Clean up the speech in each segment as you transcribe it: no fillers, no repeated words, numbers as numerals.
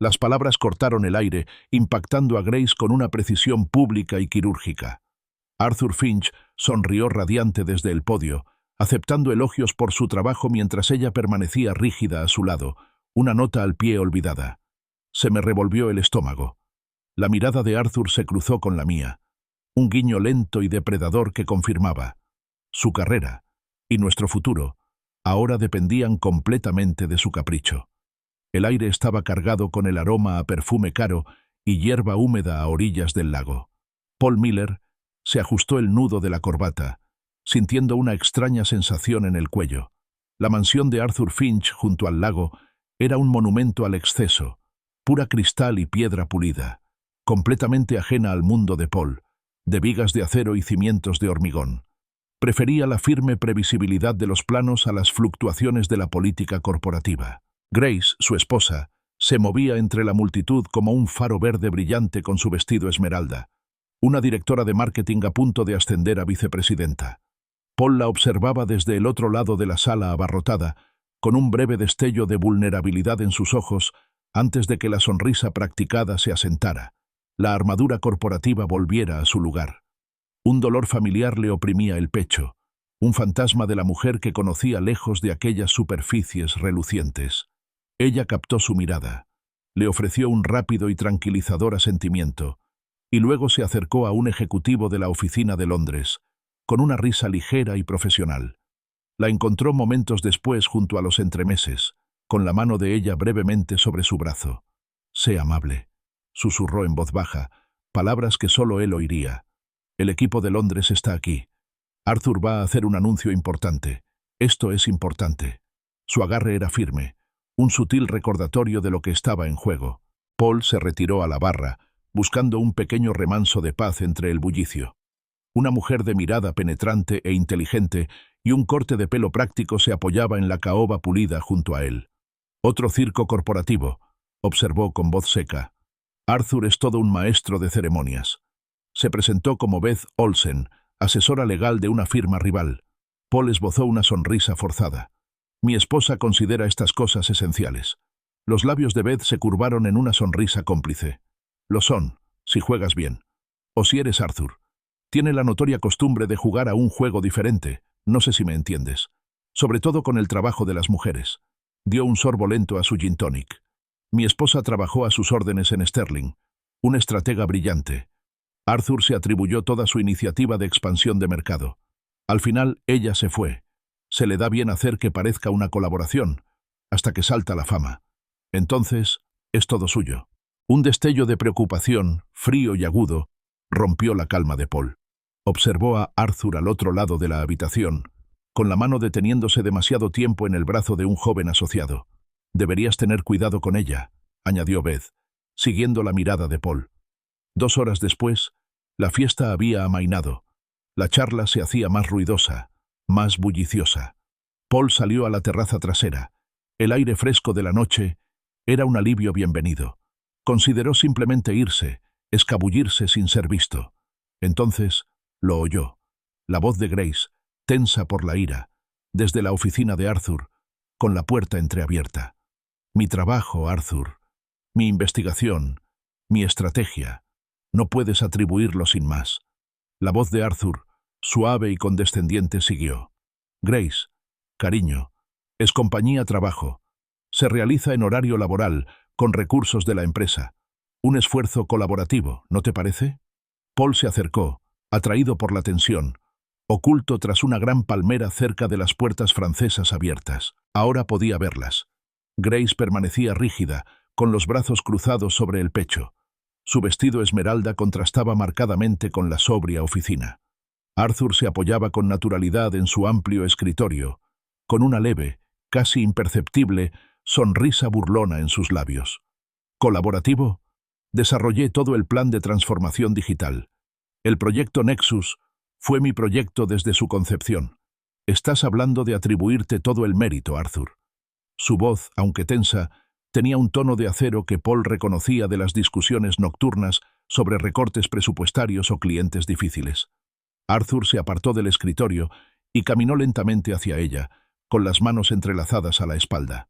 Las palabras cortaron el aire, impactando a Grace con una precisión pública y quirúrgica. Arthur Finch sonrió radiante desde el podio, aceptando elogios por su trabajo mientras ella permanecía rígida a su lado, una nota al pie olvidada. Se me revolvió el estómago. La mirada de Arthur se cruzó con la mía, un guiño lento y depredador que confirmaba. Su carrera y nuestro futuro ahora dependían completamente de su capricho. El aire estaba cargado con el aroma a perfume caro y hierba húmeda a orillas del lago. Paul Miller se ajustó el nudo de la corbata, sintiendo una extraña sensación en el cuello. La mansión de Arthur Finch junto al lago era un monumento al exceso, pura cristal y piedra pulida, completamente ajena al mundo de Paul, de vigas de acero y cimientos de hormigón. Prefería la firme previsibilidad de los planos a las fluctuaciones de la política corporativa. Grace, su esposa, se movía entre la multitud como un faro verde brillante con su vestido esmeralda, una directora de marketing a punto de ascender a vicepresidenta. Paul la observaba desde el otro lado de la sala abarrotada, con un breve destello de vulnerabilidad en sus ojos antes de que la sonrisa practicada se asentara, la armadura corporativa volviera a su lugar. Un dolor familiar le oprimía el pecho, un fantasma de la mujer que conocía lejos de aquellas superficies relucientes. Ella captó su mirada, le ofreció un rápido y tranquilizador asentimiento, y luego se acercó a un ejecutivo de la oficina de Londres, con una risa ligera y profesional. La encontró momentos después junto a los entremeses, con la mano de ella brevemente sobre su brazo. «Sé amable», susurró en voz baja, palabras que solo él oiría. «El equipo de Londres está aquí. Arthur va a hacer un anuncio importante. Esto es importante». Su agarre era firme, un sutil recordatorio de lo que estaba en juego. Paul se retiró a la barra, buscando un pequeño remanso de paz entre el bullicio. Una mujer de mirada penetrante e inteligente y un corte de pelo práctico se apoyaba en la caoba pulida junto a él. «Otro circo corporativo», observó con voz seca. «Arthur es todo un maestro de ceremonias». Se presentó como Beth Olsen, asesora legal de una firma rival. Paul esbozó una sonrisa forzada. «Mi esposa considera estas cosas esenciales». Los labios de Beth se curvaron en una sonrisa cómplice. «Lo son, si juegas bien. O si eres Arthur. Tiene la notoria costumbre de jugar a un juego diferente, no sé si me entiendes. Sobre todo con el trabajo de las mujeres». Dio un sorbo lento a su gin tonic. «Mi esposa trabajó a sus órdenes en Sterling, un estratega brillante». Arthur se atribuyó toda su iniciativa de expansión de mercado. Al final, ella se fue. Se le da bien hacer que parezca una colaboración, hasta que salta la fama. Entonces, es todo suyo. Un destello de preocupación, frío y agudo, rompió la calma de Paul. Observó a Arthur al otro lado de la habitación, con la mano deteniéndose demasiado tiempo en el brazo de un joven asociado. «Deberías tener cuidado con ella», añadió Beth, siguiendo la mirada de Paul. 2 horas después, la fiesta había amainado. La charla se hacía más ruidosa, más bulliciosa. Paul salió a la terraza trasera. El aire fresco de la noche era un alivio bienvenido. Consideró simplemente irse, escabullirse sin ser visto. Entonces lo oyó. La voz de Grace, tensa por la ira, desde la oficina de Arthur, con la puerta entreabierta. «Mi trabajo, Arthur. Mi investigación. Mi estrategia. No puedes atribuirlo sin más». La voz de Arthur, suave y condescendiente, siguió. «Grace, cariño, es compañía trabajo. Se realiza en horario laboral, con recursos de la empresa. Un esfuerzo colaborativo, ¿no te parece?» Paul se acercó, atraído por la tensión, oculto tras una gran palmera cerca de las puertas francesas abiertas. Ahora podía verlas. Grace permanecía rígida, con los brazos cruzados sobre el pecho. Su vestido esmeralda contrastaba marcadamente con la sobria oficina. Arthur se apoyaba con naturalidad en su amplio escritorio, con una leve, casi imperceptible, sonrisa burlona en sus labios. «¿Colaborativo?» Desarrollé todo el plan de transformación digital. El proyecto Nexus fue mi proyecto desde su concepción. Estás hablando de atribuirte todo el mérito, Arthur. Su voz, aunque tensa, tenía un tono de acero que Paul reconocía de las discusiones nocturnas sobre recortes presupuestarios o clientes difíciles. Arthur se apartó del escritorio y caminó lentamente hacia ella, con las manos entrelazadas a la espalda.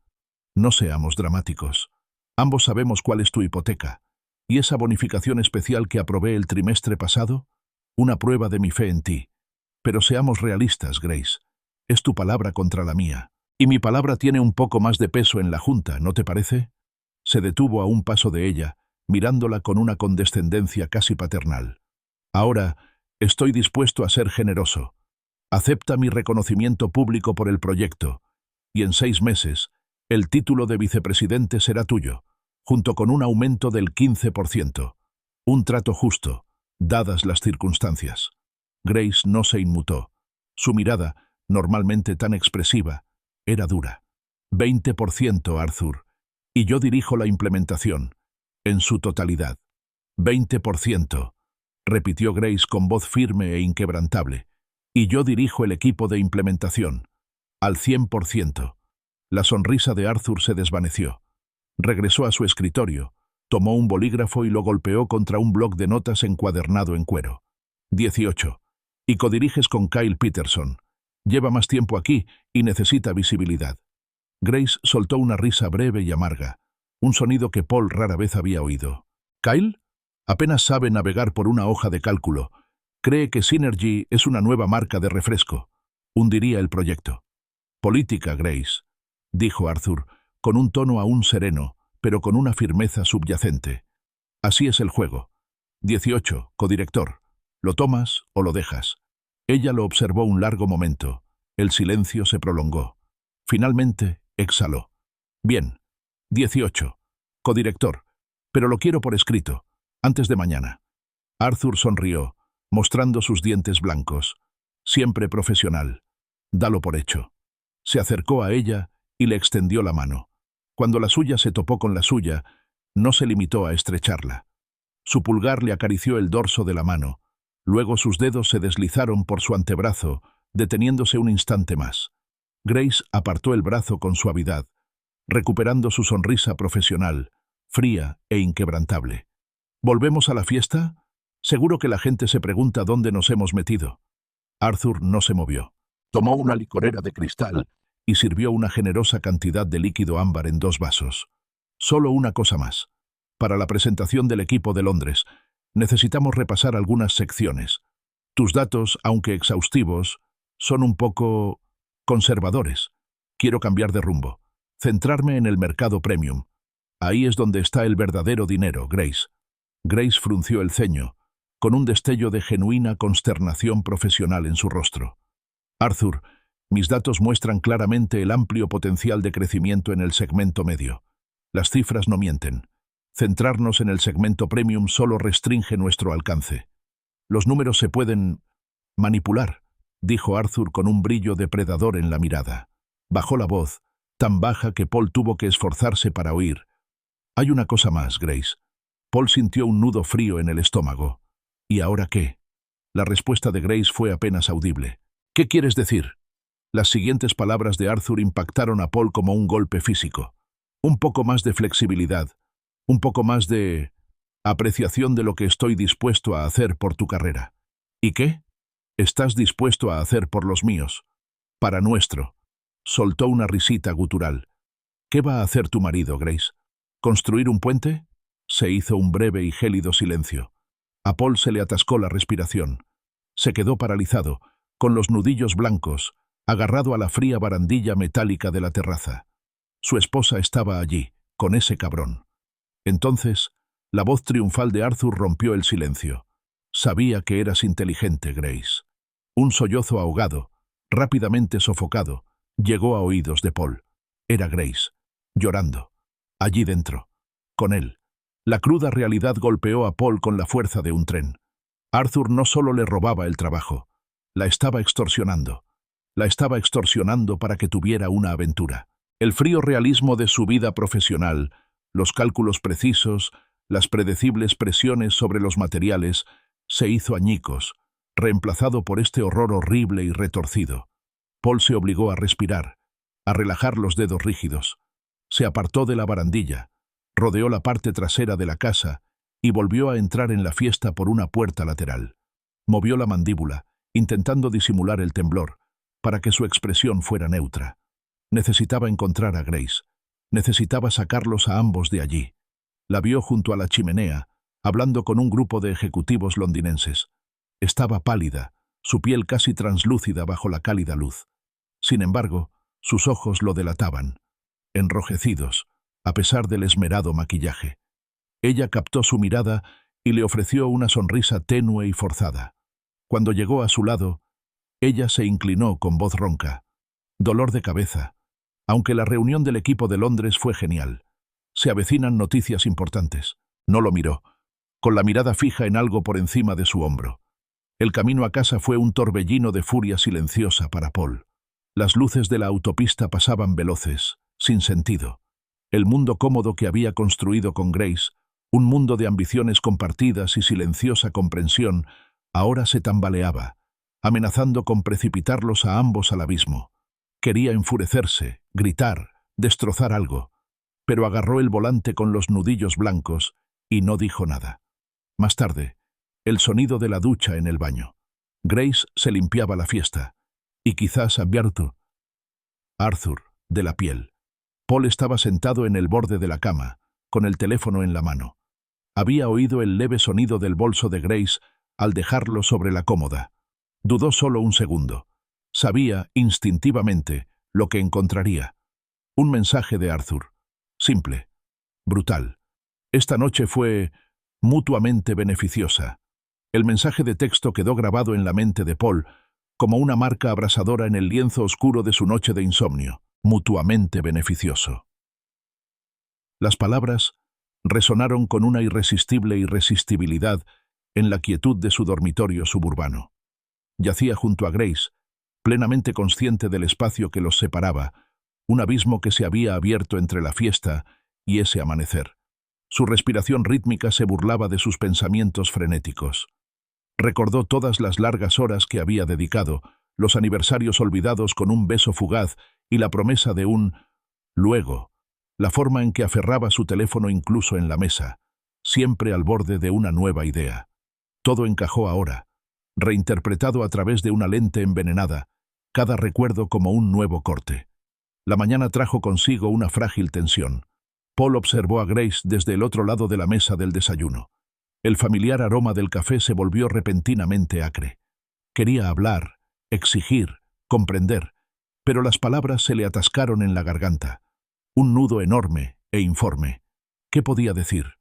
«No seamos dramáticos. Ambos sabemos cuál es tu hipoteca. ¿Y esa bonificación especial que aprobé el trimestre pasado? Una prueba de mi fe en ti. Pero seamos realistas, Grace. Es tu palabra contra la mía. Y mi palabra tiene un poco más de peso en la junta, ¿no te parece? Se detuvo a un paso de ella, mirándola con una condescendencia casi paternal. Ahora, estoy dispuesto a ser generoso. Acepta mi reconocimiento público por el proyecto, y en 6 meses, el título de vicepresidente será tuyo, junto con un aumento del 15%. Un trato justo, dadas las circunstancias. Grace no se inmutó. Su mirada, normalmente tan expresiva, era dura. 20%, Arthur. Y yo dirijo la implementación, en su totalidad. 20%, repitió Grace con voz firme e inquebrantable. Y yo dirijo el equipo de implementación, al 100%. La sonrisa de Arthur se desvaneció. Regresó a su escritorio, tomó un bolígrafo y lo golpeó contra un bloc de notas encuadernado en cuero. 18. Y codiriges con Kyle Peterson. Lleva más tiempo aquí y necesita visibilidad. Grace soltó una risa breve y amarga, un sonido que Paul rara vez había oído. ¿Kyle? Apenas sabe navegar por una hoja de cálculo. Cree que Synergy es una nueva marca de refresco. Hundiría el proyecto. Política, Grace, dijo Arthur, con un tono aún sereno, pero con una firmeza subyacente. Así es el juego. 18, codirector. ¿Lo tomas o lo dejas? Ella lo observó un largo momento. El silencio se prolongó. Finalmente, exhaló. Bien. 18, codirector. Pero lo quiero por escrito, antes de mañana. Arthur sonrió, mostrando sus dientes blancos. Siempre profesional. Dalo por hecho. Se acercó a ella y le extendió la mano. Cuando la suya se topó con la suya, no se limitó a estrecharla. Su pulgar le acarició el dorso de la mano. Luego sus dedos se deslizaron por su antebrazo, deteniéndose un instante más. Grace apartó el brazo con suavidad, recuperando su sonrisa profesional, fría e inquebrantable. ¿Volvemos a la fiesta? Seguro que la gente se pregunta dónde nos hemos metido. Arthur no se movió. Tomó una licorera de cristal y sirvió una generosa cantidad de líquido ámbar en 2 vasos. Solo una cosa más. Para la presentación del equipo de Londres, necesitamos repasar algunas secciones. Tus datos, aunque exhaustivos, son un poco conservadores. Quiero cambiar de rumbo. Centrarme en el mercado premium. Ahí es donde está el verdadero dinero, Grace. Grace frunció el ceño, con un destello de genuina consternación profesional en su rostro. Arthur, mis datos muestran claramente el amplio potencial de crecimiento en el segmento medio. Las cifras no mienten. Centrarnos en el segmento premium solo restringe nuestro alcance. Los números se pueden manipular, dijo Arthur con un brillo depredador en la mirada. Bajó la voz, tan baja que Paul tuvo que esforzarse para oír. Hay una cosa más, Grace. Paul sintió un nudo frío en el estómago. ¿Y ahora qué? La respuesta de Grace fue apenas audible. ¿Qué quieres decir? Las siguientes palabras de Arthur impactaron a Paul como un golpe físico. Un poco más de flexibilidad, un poco más de apreciación de lo que estoy dispuesto a hacer por tu carrera. ¿Y qué? Estás dispuesto a hacer por los míos. Para nuestro. Soltó una risita gutural. ¿Qué va a hacer tu marido, Grace? ¿Construir un puente? Se hizo un breve y gélido silencio. A Paul se le atascó la respiración. Se quedó paralizado, con los nudillos blancos, agarrado a la fría barandilla metálica de la terraza. Su esposa estaba allí, con ese cabrón. Entonces, la voz triunfal de Arthur rompió el silencio. Sabía que eras inteligente, Grace. Un sollozo ahogado, rápidamente sofocado, llegó a oídos de Paul. Era Grace, llorando. Allí dentro, con él. La cruda realidad golpeó a Paul con la fuerza de un tren. Arthur no solo le robaba el trabajo, la estaba extorsionando. La estaba extorsionando para que tuviera una aventura. El frío realismo de su vida profesional, los cálculos precisos, las predecibles presiones sobre los materiales, se hizo añicos, reemplazado por este horror horrible y retorcido. Paul se obligó a respirar, a relajar los dedos rígidos. Se apartó de la barandilla, rodeó la parte trasera de la casa y volvió a entrar en la fiesta por una puerta lateral. Movió la mandíbula, intentando disimular el temblor, para que su expresión fuera neutra. Necesitaba encontrar a Grace. Necesitaba sacarlos a ambos de allí. La vio junto a la chimenea, hablando con un grupo de ejecutivos londinenses. Estaba pálida, su piel casi translúcida bajo la cálida luz. Sin embargo, sus ojos lo delataban, enrojecidos, a pesar del esmerado maquillaje. Ella captó su mirada y le ofreció una sonrisa tenue y forzada. Cuando llegó a su lado, ella se inclinó con voz ronca. Dolor de cabeza. Aunque la reunión del equipo de Londres fue genial. Se avecinan noticias importantes. No lo miró, con la mirada fija en algo por encima de su hombro. El camino a casa fue un torbellino de furia silenciosa para Paul. Las luces de la autopista pasaban veloces, sin sentido. El mundo cómodo que había construido con Grace, un mundo de ambiciones compartidas y silenciosa comprensión, ahora se tambaleaba, amenazando con precipitarlos a ambos al abismo. Quería enfurecerse, gritar, destrozar algo, pero agarró el volante con los nudillos blancos y no dijo nada. Más tarde, el sonido de la ducha en el baño. Grace se limpiaba la fiesta, y quizás advierto. Arthur, de la piel. Paul estaba sentado en el borde de la cama, con el teléfono en la mano. Había oído el leve sonido del bolso de Grace al dejarlo sobre la cómoda. Dudó solo un segundo. Sabía, instintivamente, lo que encontraría. Un mensaje de Arthur. Simple. Brutal. Esta noche fue mutuamente beneficiosa. El mensaje de texto quedó grabado en la mente de Paul, como una marca abrasadora en el lienzo oscuro de su noche de insomnio. Mutuamente beneficioso. Las palabras resonaron con una irresistible irresistibilidad en la quietud de su dormitorio suburbano. Yacía junto a Grace, plenamente consciente del espacio que los separaba, un abismo que se había abierto entre la fiesta y ese amanecer. Su respiración rítmica se burlaba de sus pensamientos frenéticos. Recordó todas las largas horas que había dedicado, los aniversarios olvidados con un beso fugaz y la promesa de un luego, la forma en que aferraba su teléfono incluso en la mesa, siempre al borde de una nueva idea. Todo encajó ahora, reinterpretado a través de una lente envenenada, cada recuerdo como un nuevo corte. La mañana trajo consigo una frágil tensión. Paul observó a Grace desde el otro lado de la mesa del desayuno. El familiar aroma del café se volvió repentinamente acre. Quería hablar, exigir, comprender, pero las palabras se le atascaron en la garganta. Un nudo enorme e informe. ¿Qué podía decir?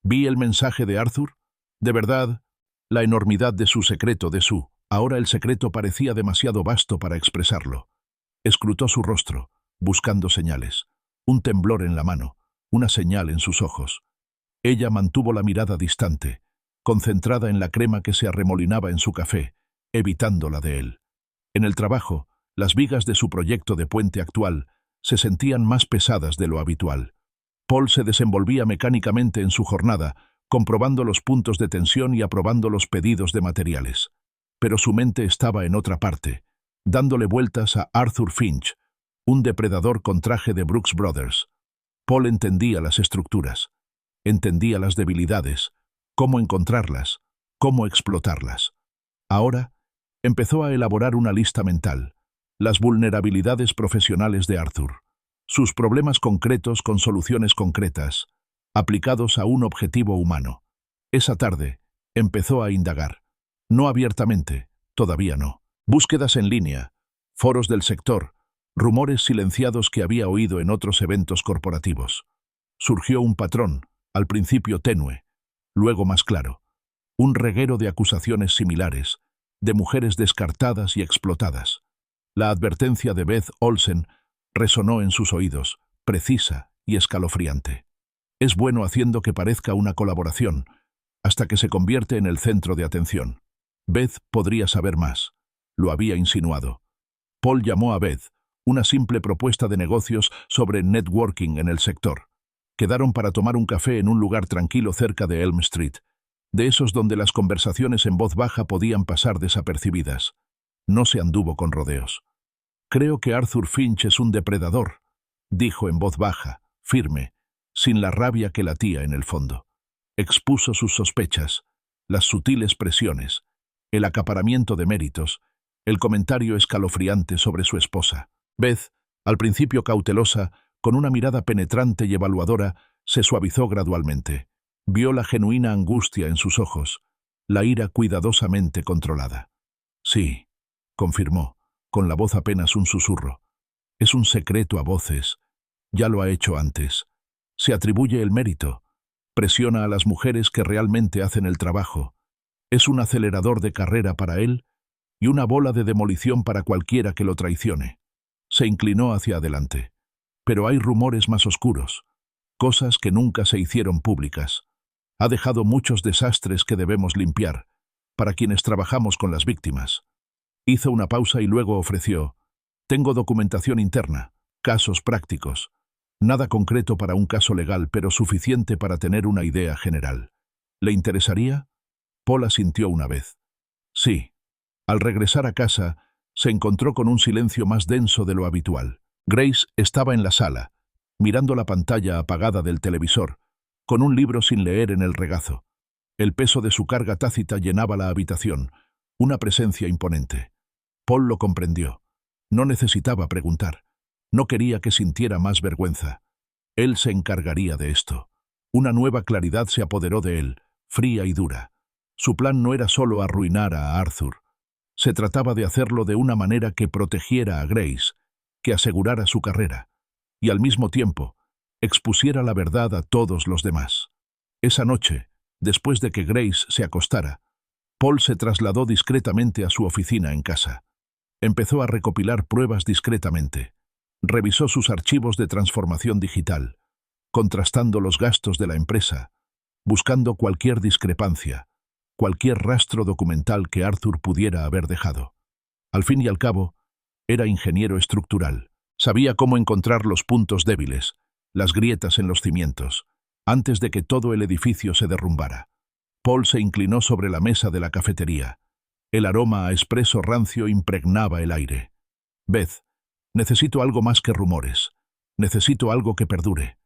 ¿Vi el mensaje de Arthur? ¿De verdad? La enormidad de su secreto, ahora el secreto parecía demasiado vasto para expresarlo. Escrutó su rostro, buscando señales. Un temblor en la mano, una señal en sus ojos. Ella mantuvo la mirada distante, concentrada en la crema que se arremolinaba en su café, evitándola de él. En el trabajo, las vigas de su proyecto de puente actual se sentían más pesadas de lo habitual. Paul se desenvolvía mecánicamente en su jornada, comprobando los puntos de tensión y aprobando los pedidos de materiales. Pero su mente estaba en otra parte, dándole vueltas a Arthur Finch, un depredador con traje de Brooks Brothers. Paul entendía las estructuras, entendía las debilidades, cómo encontrarlas, cómo explotarlas. Ahora, empezó a elaborar una lista mental, las vulnerabilidades profesionales de Arthur, sus problemas concretos con soluciones concretas, aplicados a un objetivo humano. Esa tarde, empezó a indagar. No abiertamente, todavía no. Búsquedas en línea, foros del sector, rumores silenciados que había oído en otros eventos corporativos. Surgió un patrón, al principio tenue, luego más claro. Un reguero de acusaciones similares, de mujeres descartadas y explotadas. La advertencia de Beth Olsen resonó en sus oídos, precisa y escalofriante. Es bueno haciendo que parezca una colaboración, hasta que se convierte en el centro de atención. Beth podría saber más. Lo había insinuado. Paul llamó a Beth, una simple propuesta de negocios sobre networking en el sector. Quedaron para tomar un café en un lugar tranquilo cerca de Elm Street, de esos donde las conversaciones en voz baja podían pasar desapercibidas. No se anduvo con rodeos. Creo que Arthur Finch es un depredador, dijo en voz baja, firme, sin la rabia que latía en el fondo. Expuso sus sospechas, las sutiles presiones, el acaparamiento de méritos, el comentario escalofriante sobre su esposa. Beth, al principio cautelosa, Con una mirada penetrante y evaluadora, se suavizó gradualmente. Vio la genuina angustia en sus ojos, la ira cuidadosamente controlada. Sí, confirmó, con la voz apenas un susurro. Es un secreto a voces. Ya lo ha hecho antes. Se atribuye el mérito. Presiona a las mujeres que realmente hacen el trabajo. Es un acelerador de carrera para él y una bola de demolición para cualquiera que lo traicione. Se inclinó hacia adelante. Pero hay rumores más oscuros, cosas que nunca se hicieron públicas. Ha dejado muchos desastres que debemos limpiar, para quienes trabajamos con las víctimas. Hizo una pausa y luego ofreció: tengo documentación interna, casos prácticos. Nada concreto para un caso legal, pero suficiente para tener una idea general. ¿Le interesaría? Paul asintió una vez. Sí. Al regresar a casa, se encontró con un silencio más denso de lo habitual. Grace estaba en la sala, mirando la pantalla apagada del televisor, con un libro sin leer en el regazo. El peso de su carga tácita llenaba la habitación, una presencia imponente. Paul lo comprendió. No necesitaba preguntar. No quería que sintiera más vergüenza. Él se encargaría de esto. Una nueva claridad se apoderó de él, fría y dura. Su plan no era solo arruinar a Arthur. Se trataba de hacerlo de una manera que protegiera a Grace, que asegurara su carrera, y al mismo tiempo expusiera la verdad a todos los demás. Esa noche, después de que Grace se acostara, Paul se trasladó discretamente a su oficina en casa. Empezó a recopilar pruebas discretamente. Revisó sus archivos de transformación digital, contrastando los gastos de la empresa, buscando cualquier discrepancia, cualquier rastro documental que Arthur pudiera haber dejado. Al fin y al cabo, era ingeniero estructural. Sabía cómo encontrar los puntos débiles, las grietas en los cimientos, antes de que todo el edificio se derrumbara. Paul se inclinó sobre la mesa de la cafetería. El aroma a espresso rancio impregnaba el aire. Beth, necesito algo más que rumores. Necesito algo que perdure.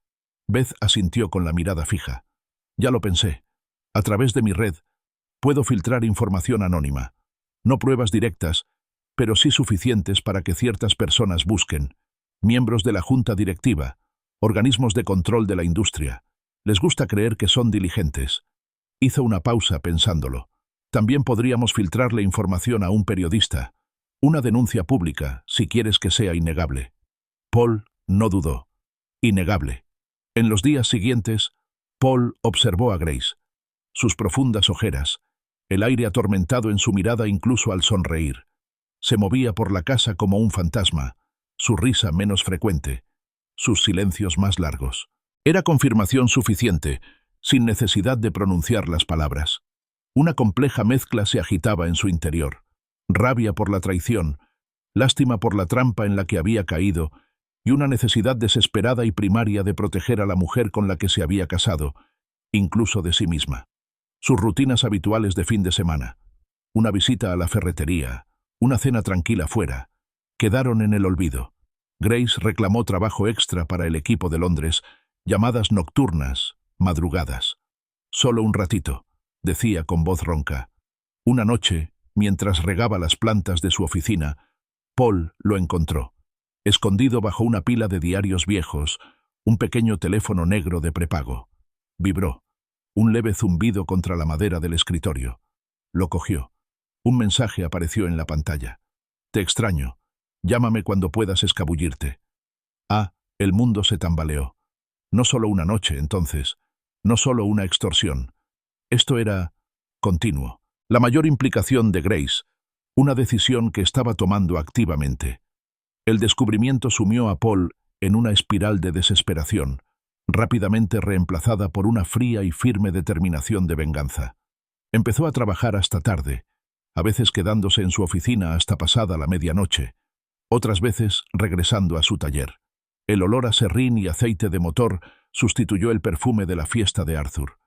Beth asintió con la mirada fija. Ya lo pensé. A través de mi red, puedo filtrar información anónima. No pruebas directas, pero sí suficientes para que ciertas personas busquen. Miembros de la junta directiva, organismos de control de la industria. Les gusta creer que son diligentes. Hizo una pausa pensándolo. También podríamos filtrarle información a un periodista. Una denuncia pública, si quieres que sea innegable. Paul no dudó. Innegable. En los días siguientes, Paul observó a Grace. Sus profundas ojeras, el aire atormentado en su mirada incluso al sonreír. Se movía por la casa como un fantasma, su risa menos frecuente, sus silencios más largos. Era confirmación suficiente, sin necesidad de pronunciar las palabras. Una compleja mezcla se agitaba en su interior. Rabia por la traición, lástima por la trampa en la que había caído y una necesidad desesperada y primaria de proteger a la mujer con la que se había casado, incluso de sí misma. Sus rutinas habituales de fin de semana, una visita a la ferretería, una cena tranquila fuera, quedaron en el olvido. Grace reclamó trabajo extra para el equipo de Londres, llamadas nocturnas, madrugadas. Solo un ratito, decía con voz ronca. Una noche, mientras regaba las plantas de su oficina, Paul lo encontró, escondido bajo una pila de diarios viejos, un pequeño teléfono negro de prepago. Vibró. Un leve zumbido contra la madera del escritorio. Lo cogió. Un mensaje apareció en la pantalla. Te extraño. Llámame cuando puedas escabullirte. El mundo se tambaleó. No solo una noche, entonces. No solo una extorsión. Esto era continuo. La mayor implicación de Grace. Una decisión que estaba tomando activamente. El descubrimiento sumió a Paul en una espiral de desesperación, rápidamente reemplazada por una fría y firme determinación de venganza. Empezó a trabajar hasta tarde, a veces quedándose en su oficina hasta pasada la medianoche, otras veces regresando a su taller. El olor a serrín y aceite de motor sustituyó el perfume de la fiesta de Arthur.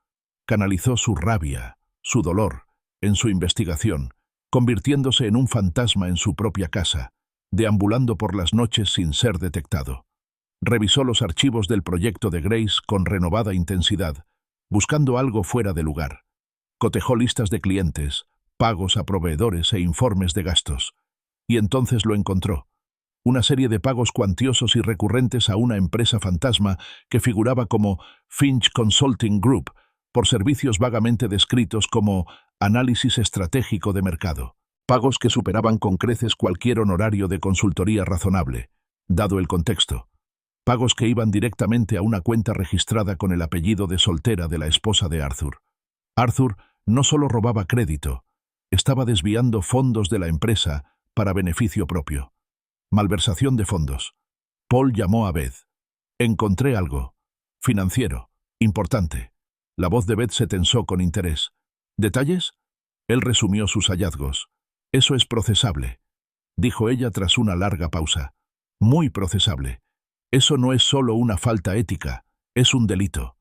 Canalizó su rabia, su dolor, en su investigación, convirtiéndose en un fantasma en su propia casa, deambulando por las noches sin ser detectado. Revisó los archivos del proyecto de Grace con renovada intensidad, buscando algo fuera de lugar. Cotejó listas de clientes, pagos a proveedores e informes de gastos. Y entonces lo encontró. una serie de pagos cuantiosos y recurrentes a una empresa fantasma que figuraba como Finch Consulting Group, por servicios vagamente descritos como análisis estratégico de mercado. Pagos que superaban con creces cualquier honorario de consultoría razonable, dado el contexto. Pagos que iban directamente a una cuenta registrada con el apellido de soltera de la esposa de Arthur. Arthur no solo robaba crédito, estaba desviando fondos de la empresa para beneficio propio. Malversación de fondos. Paul llamó a Beth. Encontré algo. Financiero. Importante. La voz de Beth se tensó con interés. ¿Detalles? Él resumió sus hallazgos. Eso es procesable, dijo ella tras una larga pausa. Muy procesable. Eso no es solo una falta ética, es un delito.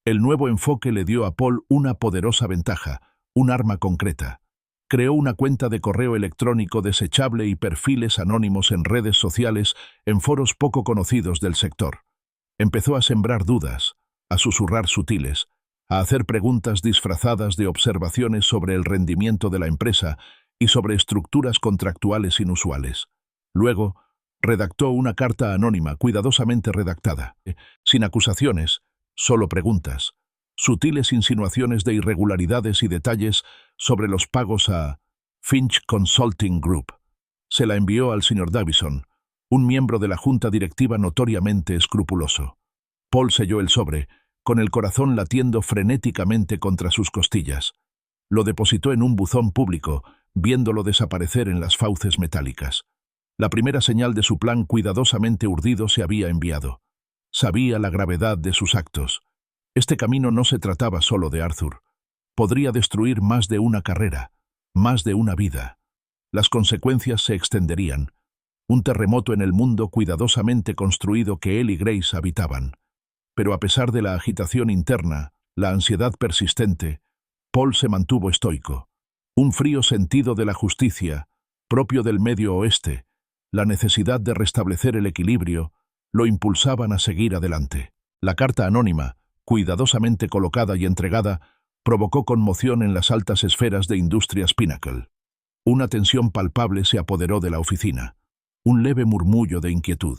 El nuevo enfoque le dio a Paul una poderosa ventaja, un arma concreta. Creó una cuenta de correo electrónico desechable y perfiles anónimos en redes sociales en foros poco conocidos del sector. Empezó a sembrar dudas, a susurrar sutiles, a hacer preguntas disfrazadas de observaciones sobre el rendimiento de la empresa y sobre estructuras contractuales inusuales. Luego, redactó una carta anónima cuidadosamente redactada, sin acusaciones, solo preguntas, sutiles insinuaciones de irregularidades y detalles sobre los pagos a Finch Consulting Group. Se la envió al señor Davison, un miembro de la junta directiva notoriamente escrupuloso. Paul selló el sobre, con el corazón latiendo frenéticamente contra sus costillas. Lo depositó en un buzón público, viéndolo desaparecer en las fauces metálicas. La primera señal de su plan cuidadosamente urdido se había enviado. Sabía la gravedad de sus actos. Este camino no se trataba solo de Arthur. Podría destruir más de una carrera, más de una vida. Las consecuencias se extenderían. Un terremoto en el mundo cuidadosamente construido que él y Grace habitaban. Pero a pesar de la agitación interna, la ansiedad persistente, Paul se mantuvo estoico. Un frío sentido de la justicia, propio del Medio Oeste, la necesidad de restablecer el equilibrio, lo impulsaban a seguir adelante. La carta anónima, cuidadosamente colocada y entregada, provocó conmoción en las altas esferas de Industrias Pinnacle. Una tensión palpable se apoderó de la oficina. Un leve murmullo de inquietud.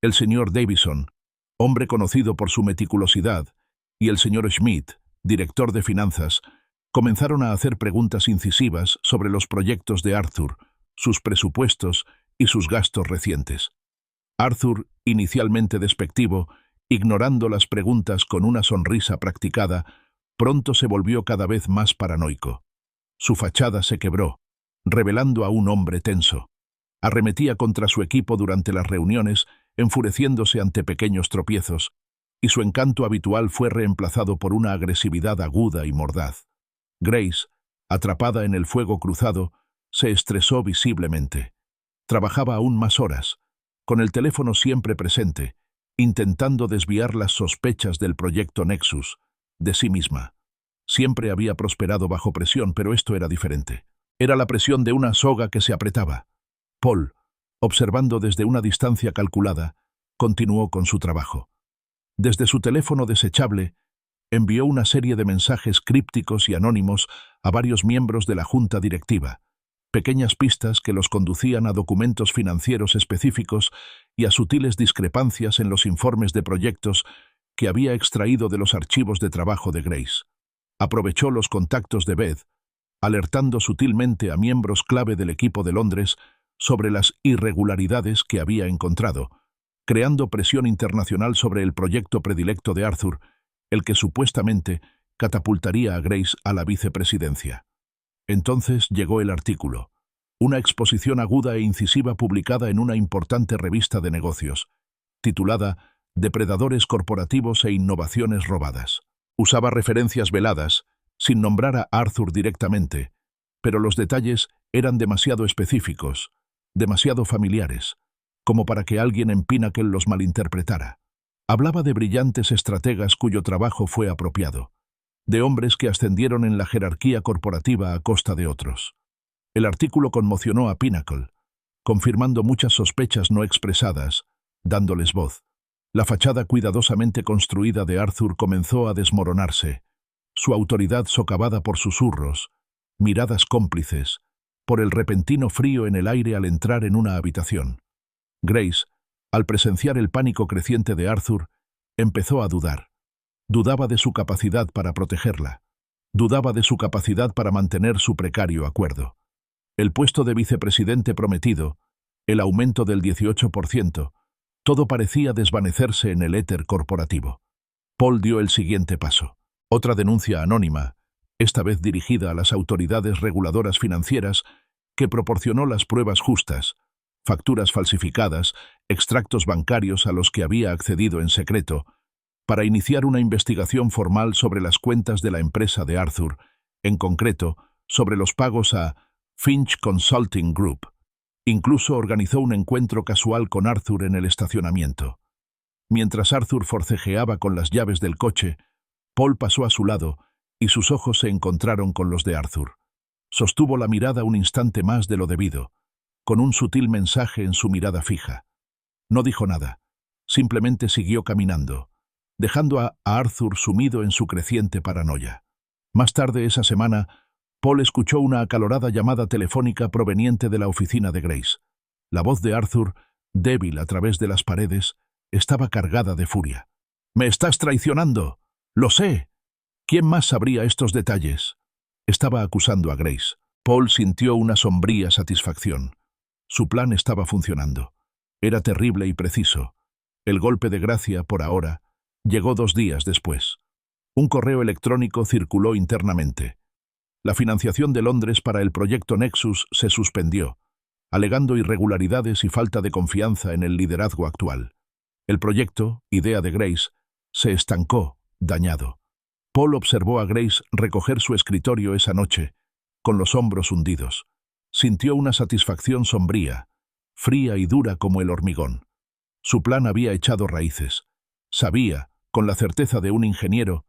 El señor Davison, hombre conocido por su meticulosidad, y el señor Schmidt, director de finanzas, comenzaron a hacer preguntas incisivas sobre los proyectos de Arthur, sus presupuestos y sus gastos recientes. Arthur, inicialmente despectivo, ignorando las preguntas con una sonrisa practicada, pronto se volvió cada vez más paranoico. Su fachada se quebró, revelando a un hombre tenso. Arremetía contra su equipo durante las reuniones, enfureciéndose ante pequeños tropiezos, y su encanto habitual fue reemplazado por una agresividad aguda y mordaz. Grace, atrapada en el fuego cruzado, se estresó visiblemente. Trabajaba aún más horas, con el teléfono siempre presente, intentando desviar las sospechas del proyecto Nexus, de sí misma. Siempre había prosperado bajo presión, pero esto era diferente. Era la presión de una soga que se apretaba. Paul, observando desde una distancia calculada, continuó con su trabajo. Desde su teléfono desechable, envió una serie de mensajes crípticos y anónimos a varios miembros de la junta directiva, pequeñas pistas que los conducían a documentos financieros específicos y a sutiles discrepancias en los informes de proyectos que había extraído de los archivos de trabajo de Grace. Aprovechó los contactos de Beth, alertando sutilmente a miembros clave del equipo de Londres sobre las irregularidades que había encontrado, creando presión internacional sobre el proyecto predilecto de Arthur, el que supuestamente catapultaría a Grace a la vicepresidencia. Entonces llegó el artículo, una exposición aguda e incisiva publicada en una importante revista de negocios, titulada Depredadores corporativos e innovaciones robadas. Usaba referencias veladas, sin nombrar a Arthur directamente, pero los detalles eran demasiado específicos, demasiado familiares, como para que alguien en Pinnacle los malinterpretara. Hablaba de brillantes estrategas cuyo trabajo fue apropiado, de hombres que ascendieron en la jerarquía corporativa a costa de otros. El artículo conmocionó a Pinnacle, confirmando muchas sospechas no expresadas, dándoles voz. La fachada cuidadosamente construida de Arthur comenzó a desmoronarse, su autoridad socavada por susurros, miradas cómplices, por el repentino frío en el aire al entrar en una habitación. Grace, al presenciar el pánico creciente de Arthur, empezó a dudar. Dudaba de su capacidad para protegerla. Dudaba de su capacidad para mantener su precario acuerdo. El puesto de vicepresidente prometido, el aumento del 18%, todo parecía desvanecerse en el éter corporativo. Paul dio el siguiente paso. Otra denuncia anónima, esta vez dirigida a las autoridades reguladoras financieras, que proporcionó las pruebas justas, facturas falsificadas, extractos bancarios a los que había accedido en secreto, para iniciar una investigación formal sobre las cuentas de la empresa de Arthur, en concreto, sobre los pagos a Finch Consulting Group. Incluso organizó un encuentro casual con Arthur en el estacionamiento. Mientras Arthur forcejeaba con las llaves del coche, Paul pasó a su lado y sus ojos se encontraron con los de Arthur. Sostuvo la mirada un instante más de lo debido, con un sutil mensaje en su mirada fija. No dijo nada, simplemente siguió caminando, dejando a Arthur sumido en su creciente paranoia. Más tarde esa semana, Paul escuchó una acalorada llamada telefónica proveniente de la oficina de Grace. La voz de Arthur, débil a través de las paredes, estaba cargada de furia. «¡Me estás traicionando! ¡Lo sé! ¿Quién más sabría estos detalles?». Estaba acusando a Grace. Paul sintió una sombría satisfacción. Su plan estaba funcionando. Era terrible y preciso. El golpe de gracia, por ahora, llegó 2 días después. Un correo electrónico circuló internamente. La financiación de Londres para el proyecto Nexus se suspendió, alegando irregularidades y falta de confianza en el liderazgo actual. El proyecto, idea de Grace, se estancó, dañado. Paul observó a Grace recoger su escritorio esa noche, con los hombros hundidos. Sintió una satisfacción sombría, fría y dura como el hormigón. Su plan había echado raíces. Sabía, con la certeza de un ingeniero,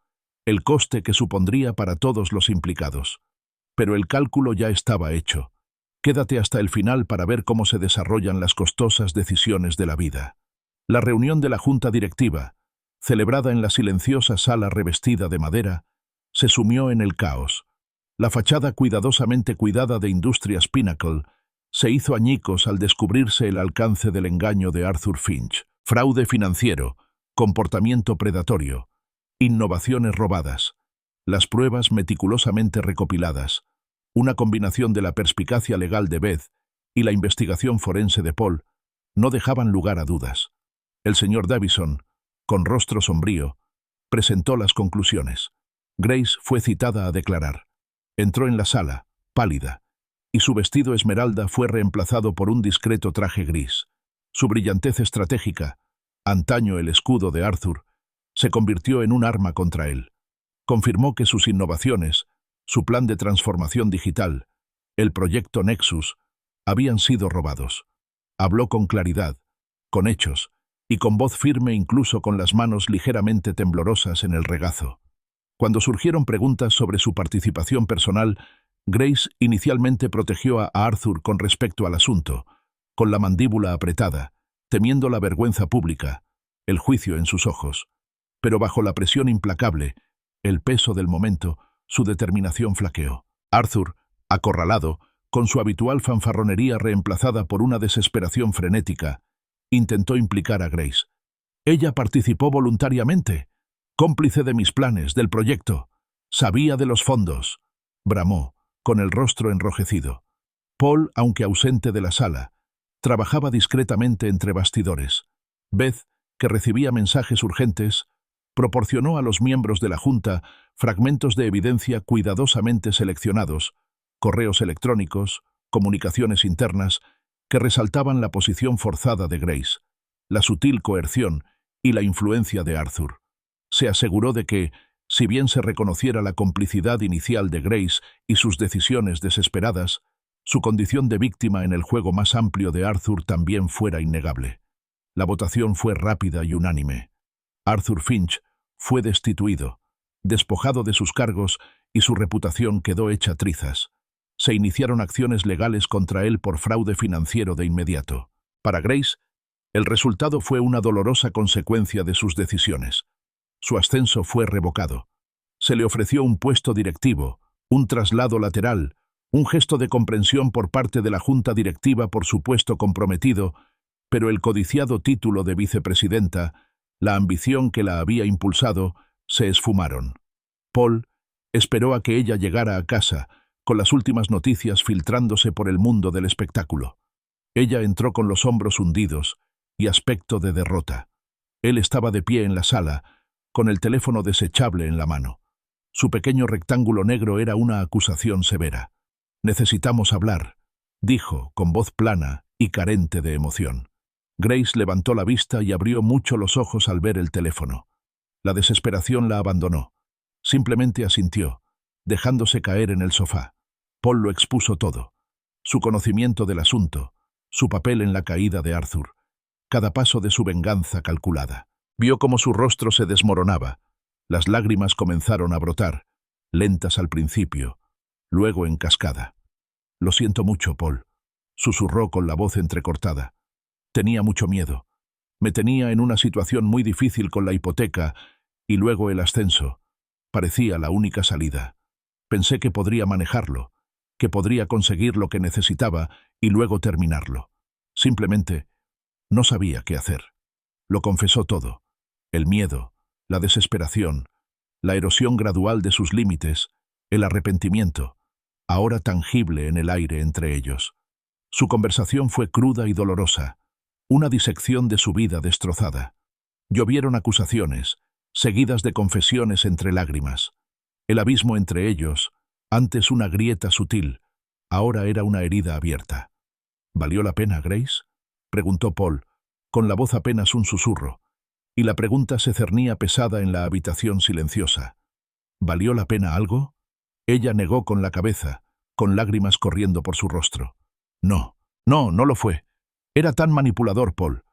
el coste que supondría para todos los implicados. Pero el cálculo ya estaba hecho. Quédate hasta el final para ver cómo se desarrollan las costosas decisiones de la vida. La reunión de la junta directiva, celebrada en la silenciosa sala revestida de madera, se sumió en el caos. La fachada cuidadosamente cuidada de Industrias Pinnacle se hizo añicos al descubrirse el alcance del engaño de Arthur Finch. Fraude financiero, comportamiento predatorio, innovaciones robadas, las pruebas meticulosamente recopiladas, una combinación de la perspicacia legal de Beth y la investigación forense de Paul, no dejaban lugar a dudas. El señor Davison, con rostro sombrío, presentó las conclusiones. Grace fue citada a declarar. Entró en la sala, pálida, y su vestido esmeralda fue reemplazado por un discreto traje gris. Su brillantez estratégica, antaño el escudo de Arthur, se convirtió en un arma contra él. Confirmó que sus innovaciones, su plan de transformación digital, el proyecto Nexus, habían sido robados. Habló con claridad, con hechos, y con voz firme incluso con las manos ligeramente temblorosas en el regazo. Cuando surgieron preguntas sobre su participación personal, Grace inicialmente protegió a Arthur con respecto al asunto, con la mandíbula apretada, temiendo la vergüenza pública, el juicio en sus ojos. Pero bajo la presión implacable, el peso del momento, su determinación flaqueó. Arthur, acorralado, con su habitual fanfarronería reemplazada por una desesperación frenética, intentó implicar a Grace. Ella participó voluntariamente, cómplice de mis planes, del proyecto. Sabía de los fondos, bramó, con el rostro enrojecido. Paul, aunque ausente de la sala, trabajaba discretamente entre bastidores. Beth, que recibía mensajes urgentes, proporcionó a los miembros de la Junta fragmentos de evidencia cuidadosamente seleccionados, correos electrónicos, comunicaciones internas, que resaltaban la posición forzada de Grace, la sutil coerción y la influencia de Arthur. Se aseguró de que, si bien se reconociera la complicidad inicial de Grace y sus decisiones desesperadas, su condición de víctima en el juego más amplio de Arthur también fuera innegable. La votación fue rápida y unánime. Arthur Finch fue destituido, despojado de sus cargos y su reputación quedó hecha trizas. Se iniciaron acciones legales contra él por fraude financiero de inmediato. Para Grace, el resultado fue una dolorosa consecuencia de sus decisiones. Su ascenso fue revocado. Se le ofreció un puesto directivo, un traslado lateral, un gesto de comprensión por parte de la junta directiva por su puesto comprometido, pero el codiciado título de vicepresidenta, la ambición que la había impulsado, se esfumaron. Paul esperó a que ella llegara a casa, con las últimas noticias filtrándose por el mundo del espectáculo. Ella entró con los hombros hundidos y aspecto de derrota. Él estaba de pie en la sala, con el teléfono desechable en la mano. Su pequeño rectángulo negro era una acusación severa. «Necesitamos hablar», dijo, con voz plana y carente de emoción. Grace levantó la vista y abrió mucho los ojos al ver el teléfono. La desesperación la abandonó. Simplemente asintió, dejándose caer en el sofá. Paul lo expuso todo. Su conocimiento del asunto, su papel en la caída de Arthur, cada paso de su venganza calculada. Vio cómo su rostro se desmoronaba. Las lágrimas comenzaron a brotar, lentas al principio, luego en cascada. «Lo siento mucho, Paul», susurró con la voz entrecortada. «Tenía mucho miedo. Me tenía en una situación muy difícil con la hipoteca y luego el ascenso. Parecía la única salida. Pensé que podría manejarlo, que podría conseguir lo que necesitaba y luego terminarlo. Simplemente no sabía qué hacer». Lo confesó todo. El miedo, la desesperación, la erosión gradual de sus límites, el arrepentimiento, ahora tangible en el aire entre ellos. Su conversación fue cruda y dolorosa, una disección de su vida destrozada. Llovieron acusaciones, seguidas de confesiones entre lágrimas. El abismo entre ellos, antes una grieta sutil, ahora era una herida abierta. «¿Valió la pena, Grace?», preguntó Paul, con la voz apenas un susurro, y la pregunta se cernía pesada en la habitación silenciosa. «¿Valió la pena algo?». Ella negó con la cabeza, con lágrimas corriendo por su rostro. «No, no lo fue. Era tan manipulador, Paul.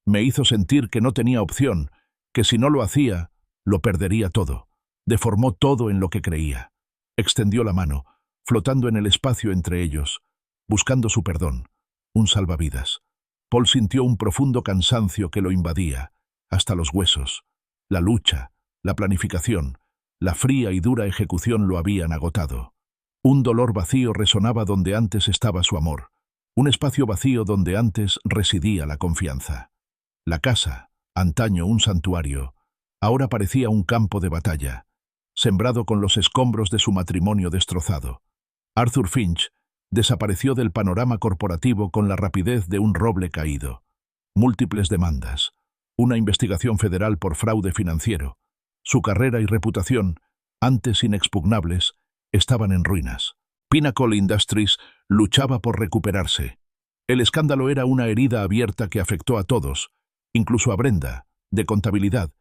Me hizo sentir que no tenía opción, que si no lo hacía, lo perdería todo. Deformó todo en lo que creía». Extendió la mano, flotando en el espacio entre ellos, buscando su perdón, un salvavidas. Paul sintió un profundo cansancio que lo invadía, hasta los huesos. La lucha, la planificación, la fría y dura ejecución lo habían agotado. Un dolor vacío resonaba donde antes estaba su amor, un espacio vacío donde antes residía la confianza. La casa, antaño un santuario, ahora parecía un campo de batalla, sembrado con los escombros de su matrimonio destrozado. Arthur Finch desapareció del panorama corporativo con la rapidez de un roble caído. Múltiples demandas, una investigación federal por fraude financiero. Su carrera y reputación, antes inexpugnables, estaban en ruinas. Pinnacle Industries luchaba por recuperarse. El escándalo era una herida abierta que afectó a todos, incluso a Brenda, de contabilidad,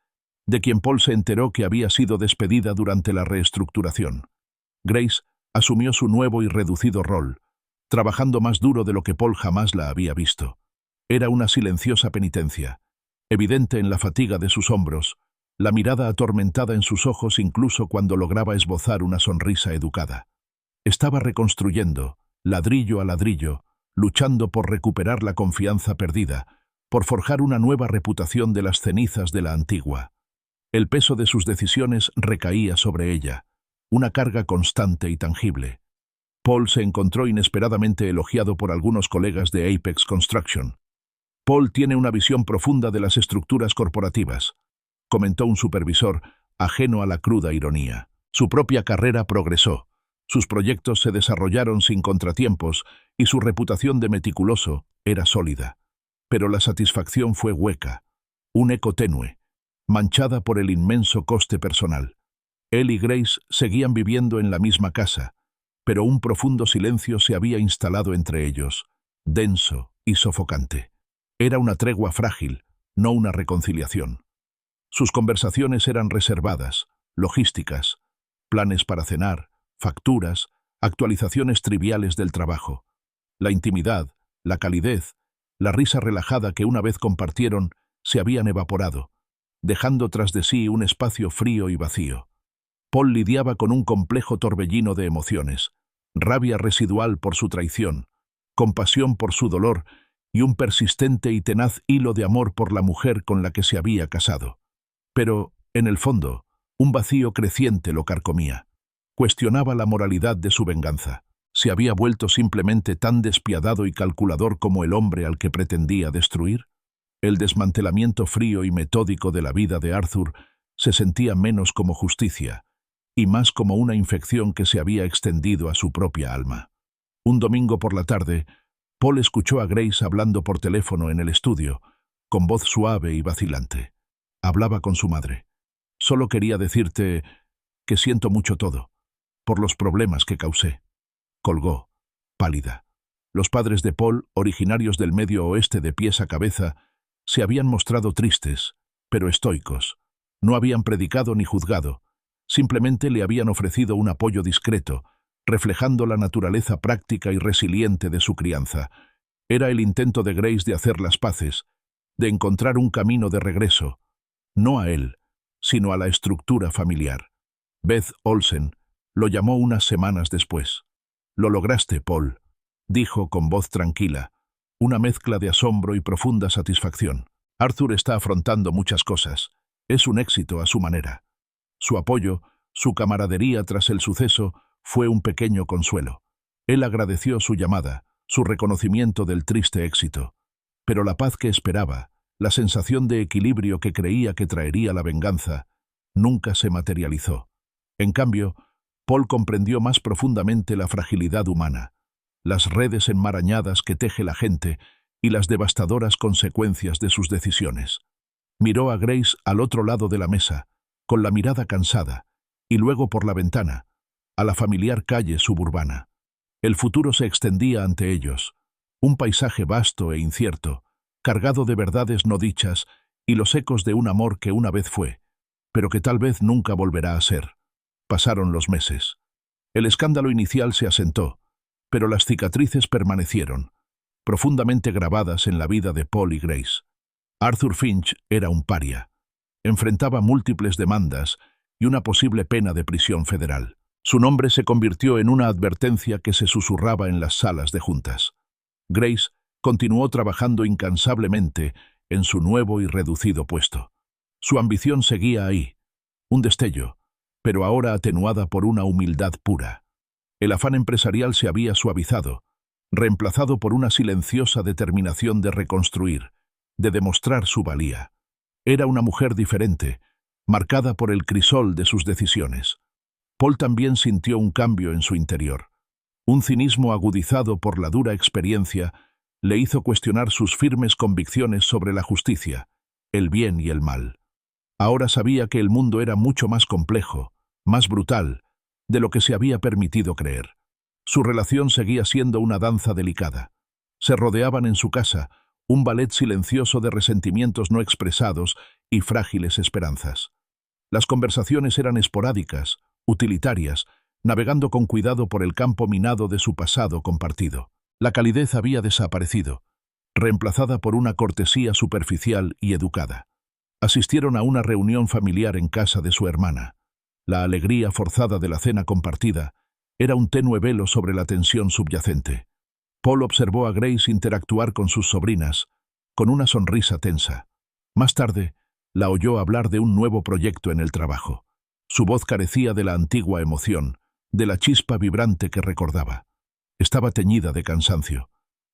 de quien Paul se enteró que había sido despedida durante la reestructuración. Grace asumió su nuevo y reducido rol, trabajando más duro de lo que Paul jamás la había visto. Era una silenciosa penitencia, evidente en la fatiga de sus hombros, la mirada atormentada en sus ojos incluso cuando lograba esbozar una sonrisa educada. Estaba reconstruyendo, ladrillo a ladrillo, luchando por recuperar la confianza perdida, por forjar una nueva reputación de las cenizas de la antigua. El peso de sus decisiones recaía sobre ella, una carga constante y tangible. Paul se encontró inesperadamente elogiado por algunos colegas de Apex Construction. «Paul tiene una visión profunda de las estructuras corporativas», comentó un supervisor, ajeno a la cruda ironía. Su propia carrera progresó, sus proyectos se desarrollaron sin contratiempos y su reputación de meticuloso era sólida. Pero la satisfacción fue hueca, un eco tenue, manchada por el inmenso coste personal. Él y Grace seguían viviendo en la misma casa, pero un profundo silencio se había instalado entre ellos, denso y sofocante. Era una tregua frágil, no una reconciliación. Sus conversaciones eran reservadas, logísticas, planes para cenar, facturas, actualizaciones triviales del trabajo. La intimidad, la calidez, la risa relajada que una vez compartieron se habían evaporado, dejando tras de sí un espacio frío y vacío. Paul lidiaba con un complejo torbellino de emociones, rabia residual por su traición, compasión por su dolor y un persistente y tenaz hilo de amor por la mujer con la que se había casado. Pero, en el fondo, un vacío creciente lo carcomía. Cuestionaba la moralidad de su venganza. ¿Se había vuelto simplemente tan despiadado y calculador como el hombre al que pretendía destruir? El desmantelamiento frío y metódico de la vida de Arthur se sentía menos como justicia y más como una infección que se había extendido a su propia alma. Un domingo por la tarde, Paul escuchó a Grace hablando por teléfono en el estudio, con voz suave y vacilante. Hablaba con su madre. «Solo quería decirte que siento mucho todo, por los problemas que causé». Colgó, pálida. Los padres de Paul, originarios del Medio Oeste de pies a cabeza, se habían mostrado tristes, pero estoicos. No habían predicado ni juzgado, simplemente le habían ofrecido un apoyo discreto, reflejando la naturaleza práctica y resiliente de su crianza. Era el intento de Grace de hacer las paces, de encontrar un camino de regreso, no a él, sino a la estructura familiar. Beth Olsen lo llamó unas semanas después. «Lo lograste, Paul», dijo con voz tranquila, una mezcla de asombro y profunda satisfacción. «Arthur está afrontando muchas cosas. Es un éxito a su manera». Su apoyo, su camaradería tras el suceso, fue un pequeño consuelo. Él agradeció su llamada, su reconocimiento del triste éxito. Pero la paz que esperaba, la sensación de equilibrio que creía que traería la venganza, nunca se materializó. En cambio, Paul comprendió más profundamente la fragilidad humana, las redes enmarañadas que teje la gente y las devastadoras consecuencias de sus decisiones. Miró a Grace al otro lado de la mesa, con la mirada cansada, y luego por la ventana, a la familiar calle suburbana. El futuro se extendía ante ellos, un paisaje vasto e incierto, cargado de verdades no dichas y los ecos de un amor que una vez fue, pero que tal vez nunca volverá a ser. Pasaron los meses. El escándalo inicial se asentó, pero las cicatrices permanecieron, profundamente grabadas en la vida de Paul y Grace. Arthur Finch era un paria. Enfrentaba múltiples demandas y una posible pena de prisión federal. Su nombre se convirtió en una advertencia que se susurraba en las salas de juntas. Grace continuó trabajando incansablemente en su nuevo y reducido puesto. Su ambición seguía ahí, un destello, pero ahora atenuada por una humildad pura. El afán empresarial se había suavizado, reemplazado por una silenciosa determinación de reconstruir, de demostrar su valía. Era una mujer diferente, marcada por el crisol de sus decisiones. Paul también sintió un cambio en su interior. Un cinismo agudizado por la dura experiencia le hizo cuestionar sus firmes convicciones sobre la justicia, el bien y el mal. Ahora sabía que el mundo era mucho más complejo, más brutal, de lo que se había permitido creer. Su relación seguía siendo una danza delicada. Se rodeaban en su casa, un ballet silencioso de resentimientos no expresados y frágiles esperanzas. Las conversaciones eran esporádicas, utilitarias, navegando con cuidado por el campo minado de su pasado compartido. La calidez había desaparecido, reemplazada por una cortesía superficial y educada. Asistieron a una reunión familiar en casa de su hermana. La alegría forzada de la cena compartida era un tenue velo sobre la tensión subyacente. Paul observó a Grace interactuar con sus sobrinas, con una sonrisa tensa. Más tarde, la oyó hablar de un nuevo proyecto en el trabajo. Su voz carecía de la antigua emoción, de la chispa vibrante que recordaba. Estaba teñida de cansancio.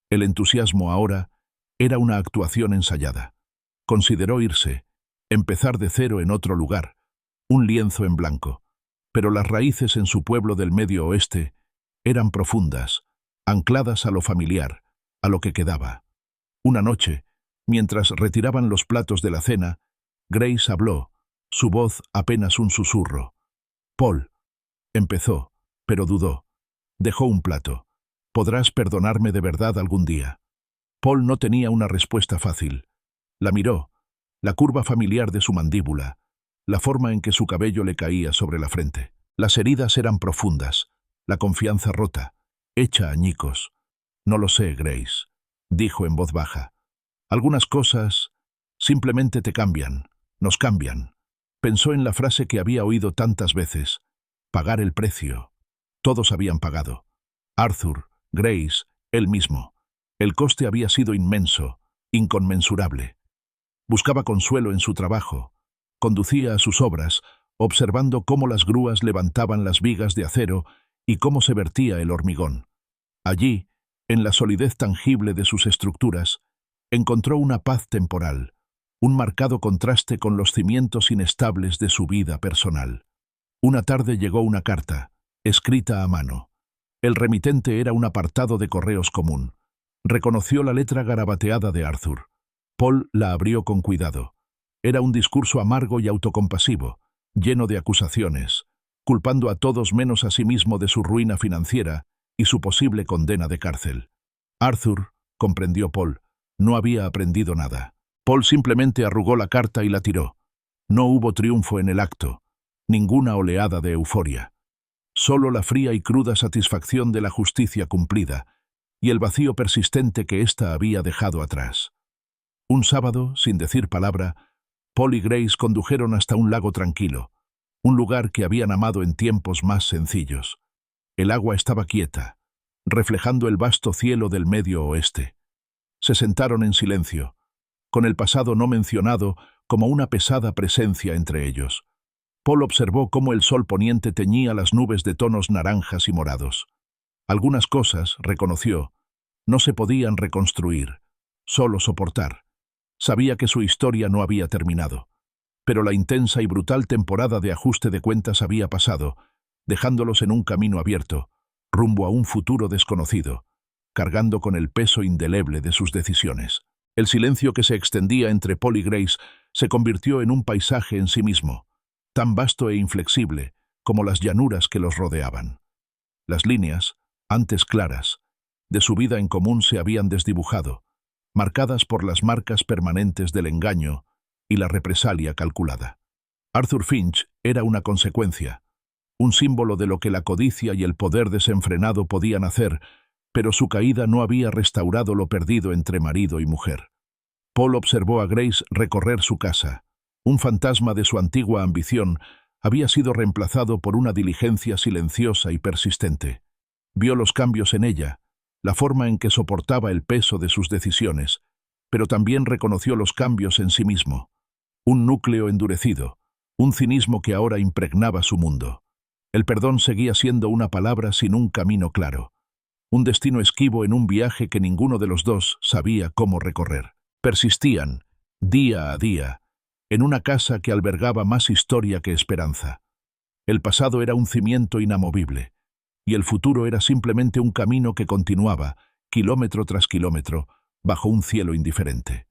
El entusiasmo ahora era una actuación ensayada. Consideró irse, empezar de cero en otro lugar, un lienzo en blanco. Pero las raíces en su pueblo del Medio Oeste eran profundas, ancladas a lo familiar, a lo que quedaba. Una noche, mientras retiraban los platos de la cena, Grace habló, su voz apenas un susurro. «Paul», empezó, pero dudó. Dejó un plato. «¿Podrás perdonarme de verdad algún día?» Paul no tenía una respuesta fácil. La miró, la curva familiar de su mandíbula, la forma en que su cabello le caía sobre la frente. Las heridas eran profundas, la confianza rota, hecha añicos. «No lo sé, Grace», dijo en voz baja. «Algunas cosas simplemente te cambian, nos cambian». Pensó en la frase que había oído tantas veces. Pagar el precio. Todos habían pagado. Arthur, Grace, él mismo. El coste había sido inmenso, inconmensurable. Buscaba consuelo en su trabajo. Conducía a sus obras, observando cómo las grúas levantaban las vigas de acero y cómo se vertía el hormigón. Allí, en la solidez tangible de sus estructuras, Encontró una paz temporal, un marcado contraste con los cimientos inestables de su vida personal. Una tarde llegó una carta, escrita a mano. El remitente era un apartado de correos común. Reconoció la letra garabateada de Arthur. Paul la abrió con cuidado. Era un discurso amargo y autocompasivo, lleno de acusaciones, culpando a todos menos a sí mismo de su ruina financiera y su posible condena de cárcel. Arthur, comprendió Paul, no había aprendido nada. Paul simplemente arrugó la carta y la tiró. No hubo triunfo en el acto, ninguna oleada de euforia. Solo la fría y cruda satisfacción de la justicia cumplida y el vacío persistente que ésta había dejado atrás. Un sábado, sin decir palabra, Paul y Grace condujeron hasta un lago tranquilo, un lugar que habían amado en tiempos más sencillos. El agua estaba quieta, reflejando el vasto cielo del Medio Oeste. Se sentaron en silencio, con el pasado no mencionado como una pesada presencia entre ellos. Paul observó cómo el sol poniente teñía las nubes de tonos naranjas y morados. Algunas cosas, reconoció, no se podían reconstruir, solo soportar. Sabía que su historia no había terminado, pero la intensa y brutal temporada de ajuste de cuentas había pasado, dejándolos en un camino abierto, rumbo a un futuro desconocido, cargando con el peso indeleble de sus decisiones. El silencio que se extendía entre Paul y Grace se convirtió en un paisaje en sí mismo, tan vasto e inflexible como las llanuras que los rodeaban. Las líneas, antes claras, de su vida en común se habían desdibujado, marcadas por las marcas permanentes del engaño y la represalia calculada. Arthur Finch era una consecuencia, un símbolo de lo que la codicia y el poder desenfrenado podían hacer, pero su caída no había restaurado lo perdido entre marido y mujer. Paul observó a Grace recorrer su casa. Un fantasma de su antigua ambición había sido reemplazado por una diligencia silenciosa y persistente. Vio los cambios en ella, la forma en que soportaba el peso de sus decisiones, pero también reconoció los cambios en sí mismo. Un núcleo endurecido, un cinismo que ahora impregnaba su mundo. El perdón seguía siendo una palabra sin un camino claro, un destino esquivo en un viaje que ninguno de los dos sabía cómo recorrer. Persistían, día a día, en una casa que albergaba más historia que esperanza. El pasado era un cimiento inamovible, y el futuro era simplemente un camino que continuaba, kilómetro tras kilómetro, bajo un cielo indiferente.